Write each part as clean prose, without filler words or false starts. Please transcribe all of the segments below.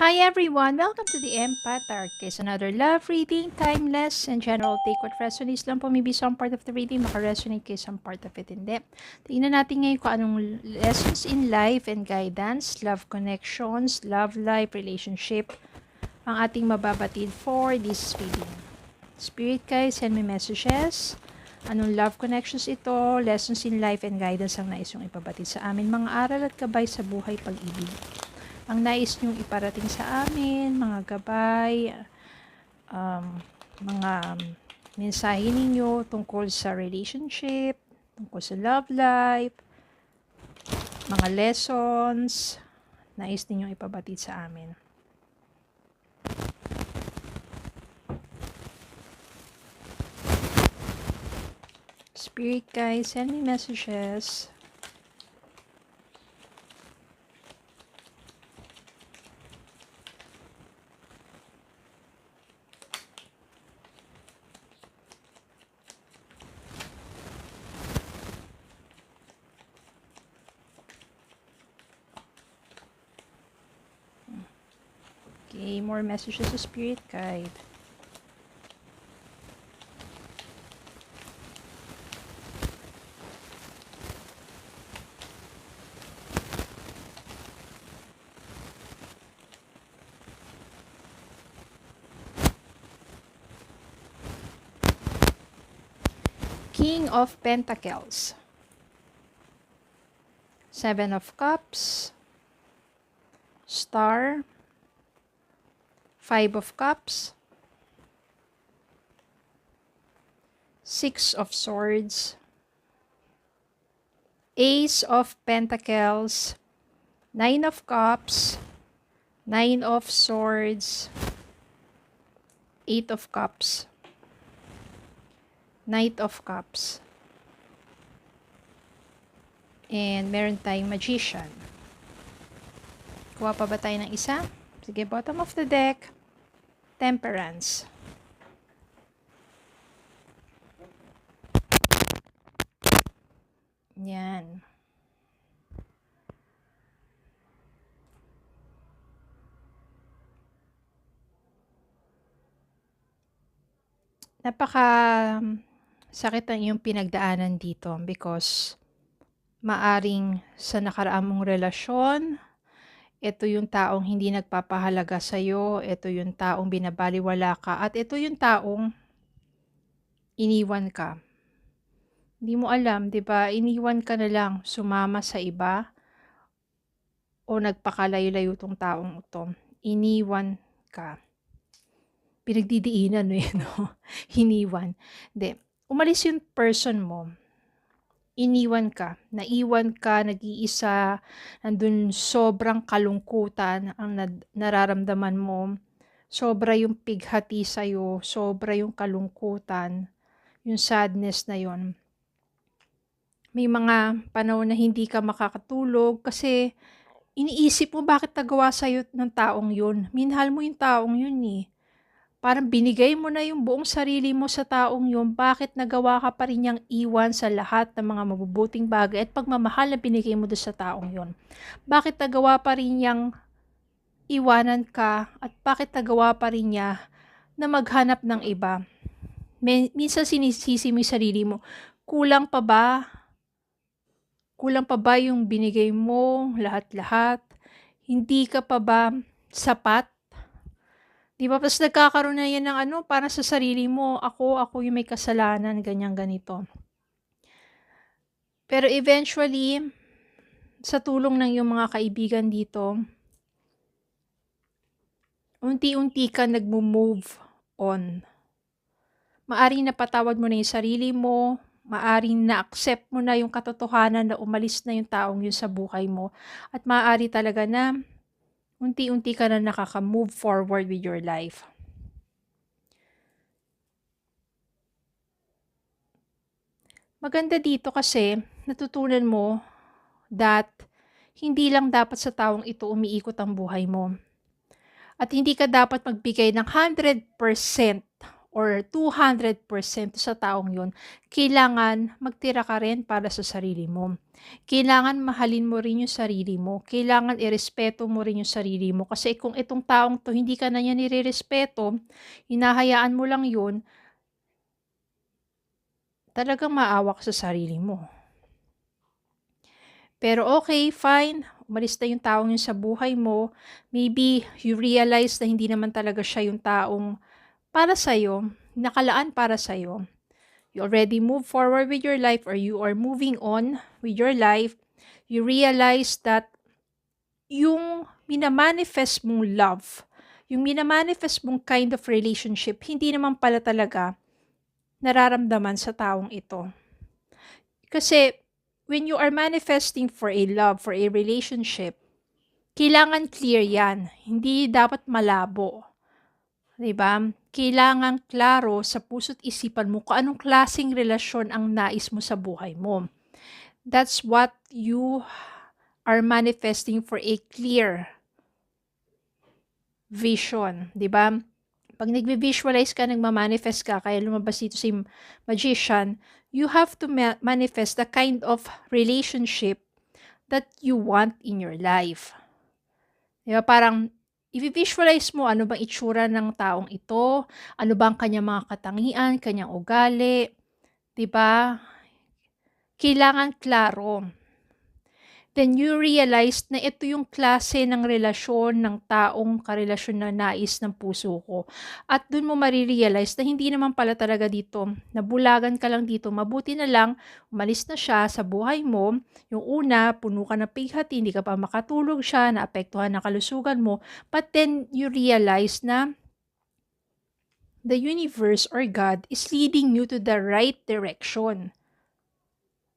Hi everyone! Welcome to the Empath Arcade. Another love reading, timeless, and general. Take what resonates lang po. Maybe some part of the reading maka-resonate kayo, some part of it hindi. Tingnan natin ngayon kung anong lessons in life and guidance, love connections, love life, relationship, ang ating mababatid for this reading. Spirit guys, send me messages. Anong love connections ito, lessons in life and guidance ang nais yung ipabatid sa amin. Mga aral at gabay sa buhay pag-ibig. Ang nais nyong iparating sa amin, mga gabay, mga mensahe ninyo tungkol sa relationship, tungkol sa love life, mga lessons, nais ninyong ipabatid sa amin. Spirit guys, send me messages. Okay, more messages to Spirit Guide. King of Pentacles, Seven of Cups, Star, Five of Cups, Six of Swords, Ace of Pentacles, Nine of Cups, Nine of Swords, Eight of Cups, Knight of Cups, and meron tayong Magician. Kuha pa ba tayo ng isa? Sige, bottom of the deck, Temperance. Yan. Napaka sakit ang iyong pinagdaanan dito because maaring sa nakaraang mong relasyon, ito yung taong hindi nagpapahalaga sa'yo, ito yung taong binabaliwala ka, at ito yung taong iniwan ka. Hindi mo alam, 'di ba? Iniwan ka na lang, sumama sa iba, o nagpakalayo-layo tong taong ito. Iniwan ka. Pinagdidiinan mo yun, no? Iniwan. Hindi. Umalis yung person mo. Iniwan ka. Naiwan ka, nag-iisa, nandun sobrang kalungkutan ang nararamdaman mo. Sobra yung pighati sa'yo, sobra yung kalungkutan, yung sadness na yon. May mga panahon na hindi ka makakatulog kasi iniisip mo bakit nagawa sa'yo ng taong yun. Minahal mo yung taong yun eh. Parang binigay mo na yung buong sarili mo sa taong yun, bakit nagawa ka pa rin niyang iwan sa lahat ng mga mabubuting bagay at pagmamahal na binigay mo doon sa taong yun? Bakit nagawa pa rin niyang iwanan ka at bakit nagawa pa rin niya na maghanap ng iba? Minsan sinisisi mo yung sarili mo, kulang pa ba? Kulang pa ba yung binigay mo, lahat-lahat? Hindi ka pa ba sapat? Di ba? Tapos nagkakaroon na yan ng para sa sarili mo, ako yung may kasalanan, ganyan, ganito. Pero eventually, sa tulong ng iyong mga kaibigan dito, unti-unti ka nagmo-move on. Maaring napatawad mo na yung sarili mo, maaring na-accept mo na yung katotohanan na umalis na yung taong yun sa buhay mo, at maaari talaga na unti-unti ka na nakaka-move forward with your life. Maganda dito kasi natutunan mo that hindi lang dapat sa taong ito umiikot ang buhay mo. At hindi ka dapat magbigay ng 100% or 200% sa taong yun, kailangan magtira ka rin para sa sarili mo. Kailangan mahalin mo rin yung sarili mo. Kailangan irespeto mo rin yung sarili mo. Kasi kung itong taong 'to hindi ka na niya nirerespeto, hinahayaan mo lang yun, talagang maawa ka sa sarili mo. Pero okay, fine, umalis na yung taong yun sa buhay mo. Maybe you realize na hindi naman talaga siya yung taong para sa'yo, nakalaan para sa'yo. You already move forward with your life or you are moving on with your life. You realize that yung minamanifest mong love, yung minamanifest mong kind of relationship, hindi naman pala talaga nararamdaman sa taong ito. Kasi when you are manifesting for a love, for a relationship, kailangan clear yan. Hindi dapat malabo. 'Di ba? Kailangan klaro sa puso't isipan mo kung anong klaseng relasyon ang nais mo sa buhay mo. That's what you are manifesting for a clear vision, 'di ba? Pag nagvi-visualize ka, nagma-manifest ka, kaya lumabas dito si magician, you have to manifest the kind of relationship that you want in your life. 'Di ba? Parang i-visualize mo ano bang itsura ng taong ito, ano bang kanyang mga katangian, kanyang ugali, 'di ba? Kailangan klaro. Then you realize na ito yung klase ng relasyon ng taong karelasyon na nais ng puso ko. At dun mo marirealize na hindi naman pala talaga dito, nabulagan ka lang dito, mabuti na lang, umalis na siya sa buhay mo. Yung una, puno ka ng pighati, hindi ka pa makatulog siya, naapektuhan ng kalusugan mo. But then you realize na the universe or God is leading you to the right direction.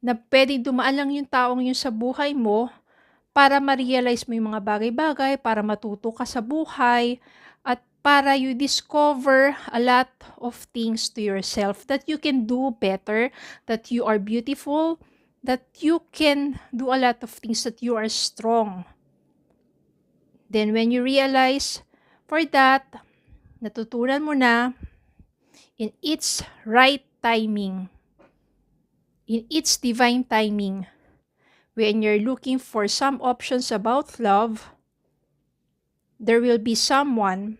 Na pwedeng dumaan lang yung taong yun sa buhay mo para ma-realize mo yung mga bagay-bagay, para matuto ka sa buhay, at para you discover a lot of things to yourself that you can do better, that you are beautiful, that you can do a lot of things, that you are strong. Then when you realize for that, natutunan mo na in its right timing, in its divine timing, when you're looking for some options about love, there will be someone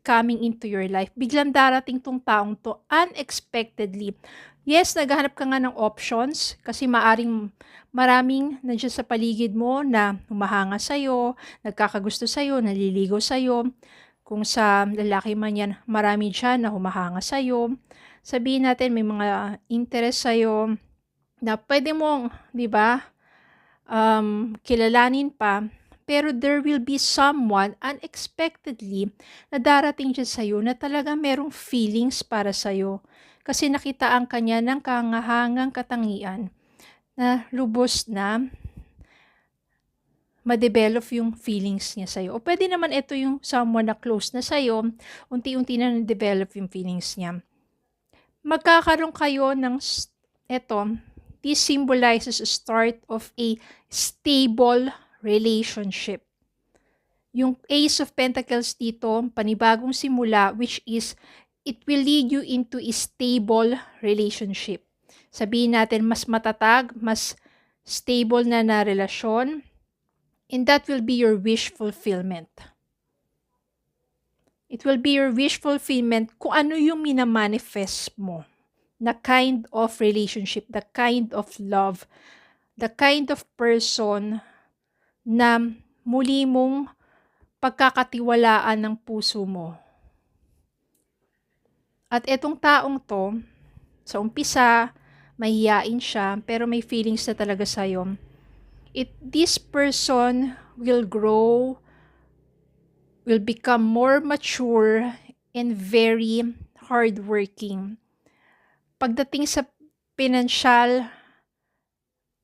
coming into your life. Biglang darating tong taong to unexpectedly. Yes, naghahanap ka nga ng options kasi maraming nandiyan sa paligid mo na humahanga sa'yo, nagkakagusto sa'yo, naliligo sa'yo. Kung sa lalaki man yan, marami dyan na humahanga sa'yo. Sabihin natin may mga interest sa'yo na pwede mong, di ba, kilalanin pa, pero there will be someone unexpectedly na darating dyan sa'yo na talaga merong feelings para sa'yo. Kasi nakitaan ka niya ng kahangahangang katangian na lubos na ma-develop yung feelings niya sa'yo. O pwede naman ito yung someone na close na sa'yo, unti-unti na na-develop yung feelings niya. Magkakaroon kayo ng eto, this symbolizes a start of a stable relationship. Yung Ace of Pentacles dito, panibagong simula, which is, it will lead you into a stable relationship. Sabihin natin, mas matatag, mas stable na relasyon, and that will be your wish fulfillment. It will be your wish fulfillment kung ano yung minamanifest mo na kind of relationship, the kind of love, the kind of person na muli mong pagkakatiwalaan ng puso mo. At etong taong to, sa umpisa, mahiyain siya, pero may feelings na talaga sa'yo. This person will grow, will become more mature, and very hardworking. Pagdating sa pinansyal,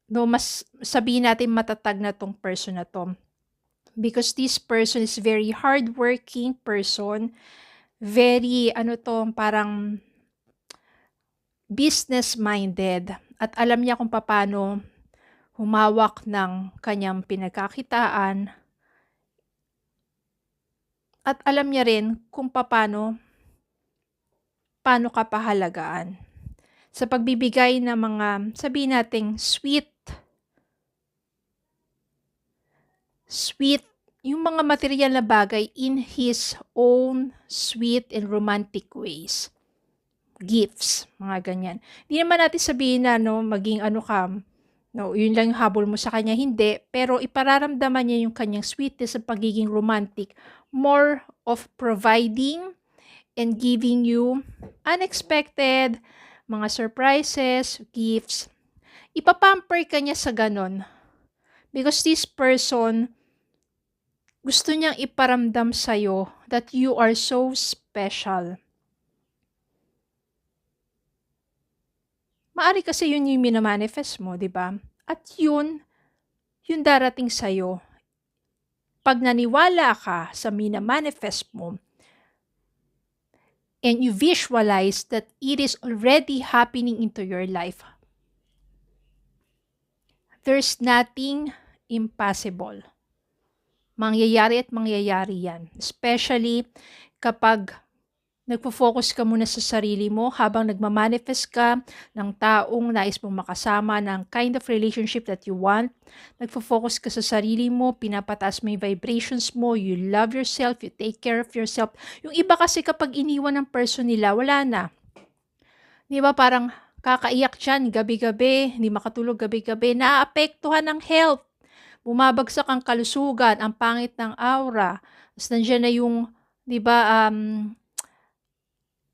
no, mas sabihin natin matatag na tong person na to. Because this person is very hardworking person, very, parang business-minded. At alam niya kung paano humawak ng kanyang pinagkakitaan. At alam niya rin kung paano paano ka pahalagaan. Sa pagbibigay ng mga, sabihin nating sweet, yung mga material na bagay in his own sweet and romantic ways. Gifts, mga ganyan. Hindi naman natin sabihin na maging yun lang yung habol mo sa kanya, hindi. Pero ipararamdaman niya yung kanyang sweetness sa pagiging romantic. More of providing and giving you unexpected, mga surprises, gifts. Ipapamper ka niya sa ganon. Because this person, gusto niyang iparamdam sa'yo that you are so special. Maari kasi yun yung minamanifest mo, di ba? At yun darating sa'yo. Pag naniwala ka sa minamanifest mo, and you visualize that it is already happening into your life, there's nothing impossible. Mangyayari at mangyayari yan. Especially kapag nagpo-focus ka muna sa sarili mo habang nagmamanifest ka ng taong nais mong makasama, ng kind of relationship that you want. Nagpo-focus ka sa sarili mo, pinapataas mo yung vibrations mo, you love yourself, you take care of yourself. Yung iba kasi kapag iniwan ng person nila, wala na. Di ba parang kakaiyak dyan gabi-gabi, hindi makatulog gabi-gabi, naaapektuhan ng health. Bumabagsak ang kalusugan, ang pangit ng aura. Tapos nandiyan na yung, di ba,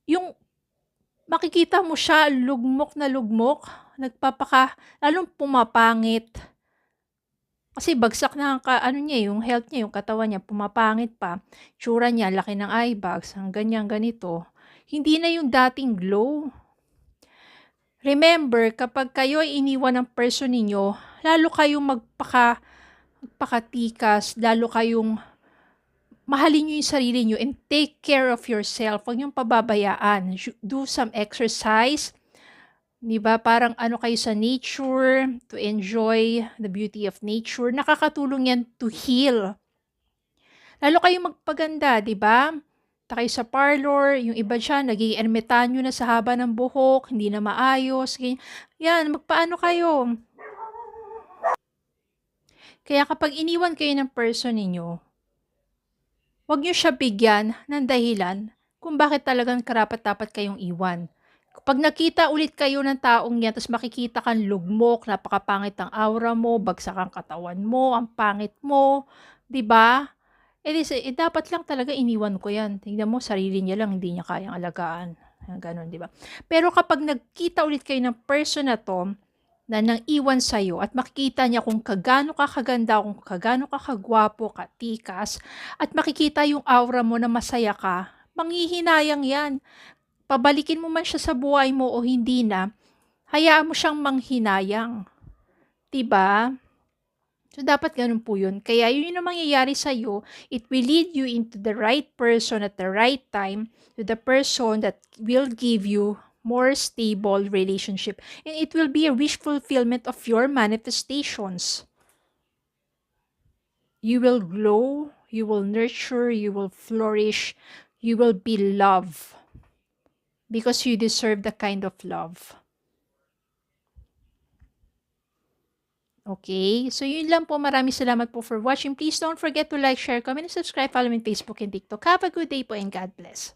yung makikita mo siya, lugmok na lugmok, lalong pumapangit. Kasi bagsak na yung health niya, yung katawan niya, pumapangit pa. Tsura niya, laki ng eye bags, ang ganito. Hindi na yung dating glow. Remember, kapag kayo ay iniwan ng person ninyo, lalo kayong magpakatikas, lalo kayong mahalin nyo yung sarili nyo and take care of yourself. Huwag niyong pababayaan. Do some exercise. Diba? Parang kayo sa nature, to enjoy the beauty of nature. Nakakatulong yan to heal. Lalo kayong magpaganda, diba? Kayo sa parlor, yung iba dyan, naging ermitanyo na sa haba ng buhok, hindi na maayos. Yan, magpaano kayo? Kaya kapag iniwan kayo ng person ninyo, huwag nyo siya bigyan ng dahilan kung bakit talagang karapat-dapat kayong iwan. Kapag nakita ulit kayo ng taong yan, tapos makikita kang lugmok, napakapangit ang aura mo, bagsak ang katawan mo, ang pangit mo, diba? Dapat lang talaga iniwan ko yan. Tingnan mo, sarili niya lang, hindi niya kayang alagaan. Ganon, diba? Pero kapag nagkita ulit kayo ng person na to, na nang iwan sa'yo at makikita niya kung kagano ka kaganda, kung kagano ka kagwapo, katikas, at makikita yung aura mo na masaya ka, manghihinayang yan. Pabalikin mo man siya sa buhay mo o hindi na, hayaan mo siyang manghinayang. Diba? So, dapat ganun po yun. Kaya yun yung mangyayari sa'yo, it will lead you into the right person at the right time, to the person that will give you more stable relationship. And it will be a wish fulfillment of your manifestations. You will glow, you will nurture, you will flourish, you will be loved. Because you deserve the kind of love. Okay, so yun lang po. Maraming salamat po for watching. Please don't forget to like, share, comment, and subscribe. Follow me on Facebook and TikTok. Have a good day po and God bless.